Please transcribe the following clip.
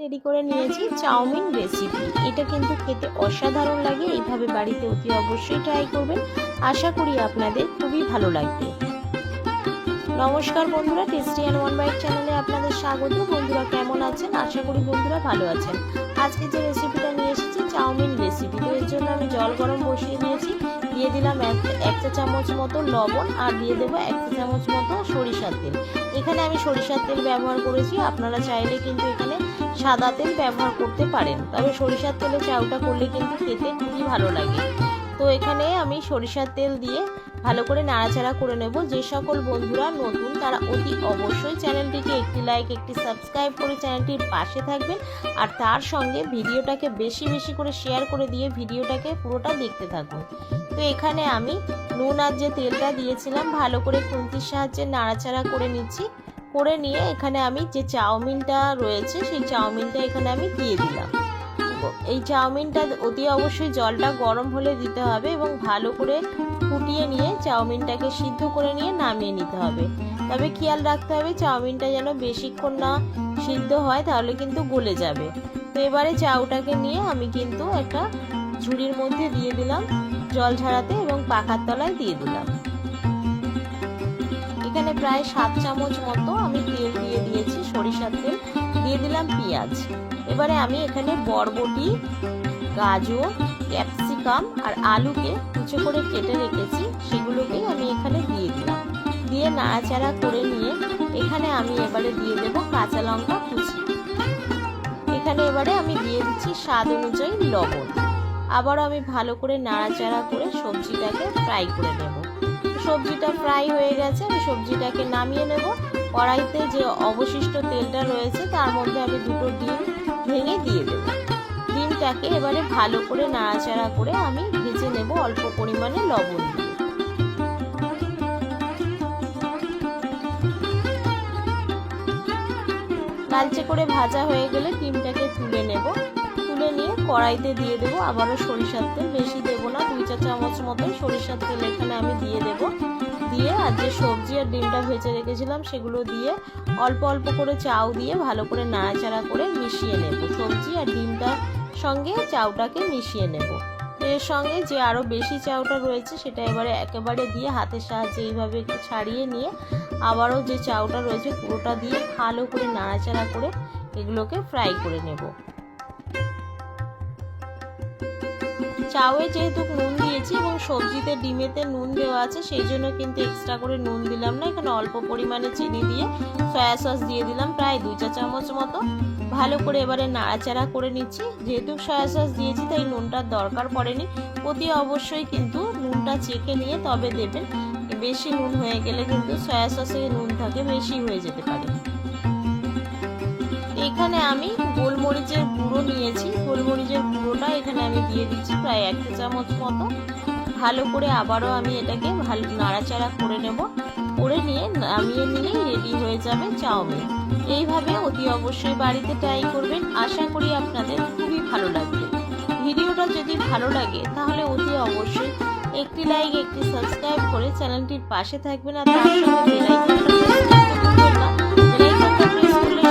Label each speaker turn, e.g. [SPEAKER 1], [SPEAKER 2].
[SPEAKER 1] Ready করে নিয়েছি chowmein recipe. এটা কিন্তু খেতে অসাধারণ লাগে। এইভাবে বাড়িতে অতি অবশ্যই ট্রাই করবেন। আশা করি আপনাদের খুবই ভালো লাগবে। নমস্কার বন্ধুরা, টেস্টি অ্যান্ড ওয়ান বাইট চ্যানেলে আপনাদের স্বাগত। বন্ধুরা কেমন আছেন? আশা করি বন্ধুরা ভালো আছেন। আজকে যে রেসিপিটা নিয়ে এসেছি চাউমিন রেসিপি। তো এর জন্য আমি জল গরম বসিয়ে দিয়েছি। দিয়ে দিলাম এক চা চামচ মতো লবণ আর দিয়ে দেবো 1 চা চামচ মতো সরিষার তেল। এখানে আমি সরিষার তেল ব্যবহার করেছি, আপনারা চাইলে কিন্তু এখানে সাদা তেল ব্যবহার করতে পারেন, তবে সরিষার তেলে চাউটা করলে কিন্তু খেতে খুবই ভালো লাগে। তো এখানে আমি সরিষার তেল দিয়ে ভালো করে নাড়াচাড়া করে নেব। যে সকল বন্ধুরা নতুন তারা অতি অবশ্যই চ্যানেলটিকে একটি লাইক একটি সাবস্ক্রাইব করে চ্যানেলটির পাশে থাকবেন, আর তার সঙ্গে ভিডিওটাকে বেশি বেশি করে শেয়ার করে দিয়ে ভিডিওটাকে পুরোটা দেখতে থাকুন। তো এখানে আমি নুন আর যে তেলটা দিয়েছিলাম ভালো করে খুন্তির সাহায্যে নাড়াচাড়া করে নিচ্ছি। করে নিয়ে এখানে আমি যে চাউমিনটা রয়েছে সেই চাউমিনটা এখানে আমি দিয়ে দিলাম। এই চাউমিনটা অতি অবশ্যই জলটা গরম হলে দিতে হবে এবং ভালো করে ফুটিয়ে নিয়ে চাউমিনটাকে সিদ্ধ করে নিয়ে নামিয়ে নিতে হবে। তবে খেয়াল রাখতে হবে চাউমিনটা যেন বেশিক্ষণ না সিদ্ধ হয়, তাহলে কিন্তু গলে যাবে। তো এবারে চাউটাকে নিয়ে আমি কিন্তু একটা ঝুড়ির মধ্যে দিয়ে দিলাম জল ঝরাতে এবং পাখার তলায় দিয়ে দিলাম। এখানে প্রায় 7 চামচ মতো আমি তেল দিয়ে দিয়েছি, সরিষার তেল। দিয়ে দিলাম পেঁয়াজ। এবারে আমি এখানে বরবটি, গাজর, ক্যাপসিকাম আর আলুকে কুচো করে কেটে রেখেছি, সেগুলোকেই আমি এখানে দিয়ে দিলাম। দিয়ে নাড়াচাড়া করে নিয়ে এখানে আমি এবারে দিয়ে দেব কাঁচা লঙ্কা কুচি। এখানে এবারে আমি দিয়ে দিচ্ছি স্বাদ অনুযায়ী লবণ। আবারও আমি ভালো করে নাড়াচাড়া করে সবজিটাকে ফ্রাই করে নেব। সবজিটা ফ্রাই হয়ে গেছে, আমি সবজিটাকে নামিয়ে নেব। কড়াইতে যে অবশিষ্ট তেলটা রয়েছে তার মধ্যে আমি 2টো ডিম ভেঙে দিয়ে দেব। ডিমটাকে এবারে ভালো করে নাড়াচাড়া করে আমি ভেজে নেব অল্প পরিমাণে লবণ দিয়ে। লালচে করে ভাজা হয়ে গেলে ডিমটাকে তুলে নেব। তুলে নিয়ে কড়াইতে দিয়ে দেবো আবারও সরিষার তেল। বেশি দেবো না, 2 চা চামচ মতোই সরিষার তেল এখানে আমি দিয়ে দেব। দিয়ে আর যে সবজি আর ডিমটা ভেজে রেখেছিলাম সেগুলো দিয়ে অল্প অল্প করে চাউ দিয়ে ভালো করে নাড়াচাড়া করে মিশিয়ে নেব। সবজি আর ডিমটার সঙ্গে চাউটাকে মিশিয়ে নেব। এর সঙ্গে যে আরও বেশি চাউটা রয়েছে সেটা এবারে একেবারে দিয়ে হাতের সাহায্যে এইভাবে একটু ছাড়িয়ে নিয়ে আবারও যে চাউটা রয়েছে পুরোটা দিয়ে ভালো করে নাড়াচাড়া করে এগুলোকে ফ্রাই করে নেব। চাউয়ে যেহেতু নুন দিয়েছি এবং সবজিতে ডিমেতে নুন দেওয়া আছে, সেই জন্য কিন্তু এক্সট্রা করে নুন দিলাম না। এখানে অল্প পরিমাণে চিনি দিয়ে সয়া সস দিয়ে দিলাম প্রায় 2 চা চামচ মতো। ভালো করে এবারে নাড়াচাড়া করে নিচ্ছি। যেহেতু সয়া সস দিয়েছি তাই নুনটার দরকার পড়েনি। অতি অবশ্যই কিন্তু নুনটা চেখে নিয়ে তবে দেবেন। বেশি নুন হয়ে গেলে কিন্তু সয়া সসে নুন থাকে, বেশি হয়ে যেতে পারে। এখানে আমি গোলমরিচের গুঁড়ো নিয়েছি, গোলমরিচের গুঁড়োটা এখানে আমি দিয়ে দিচ্ছি প্রায় 1 চা চামচ মতো। ভালো করে আবারও আমি এটাকে ভালো নাড়াচাড়া করে নেব। করে নিয়ে নামিয়ে নিলেই রেডি হয়ে যাবে চাউমিন। এইভাবে অতি অবশ্যই বাড়িতে ট্রাই করবেন। আশা করি আপনাদের খুবই ভালো লাগবে। ভিডিওটা যদি ভালো লাগে তাহলে অতি অবশ্যই একটি লাইক একটি সাবস্ক্রাইব করে চ্যানেলটির পাশে থাকবেন, আর তার সঙ্গে বেল আইকনটা প্রেস করতে ভুলবেন না। বেল আইকনটা প্রেস করলে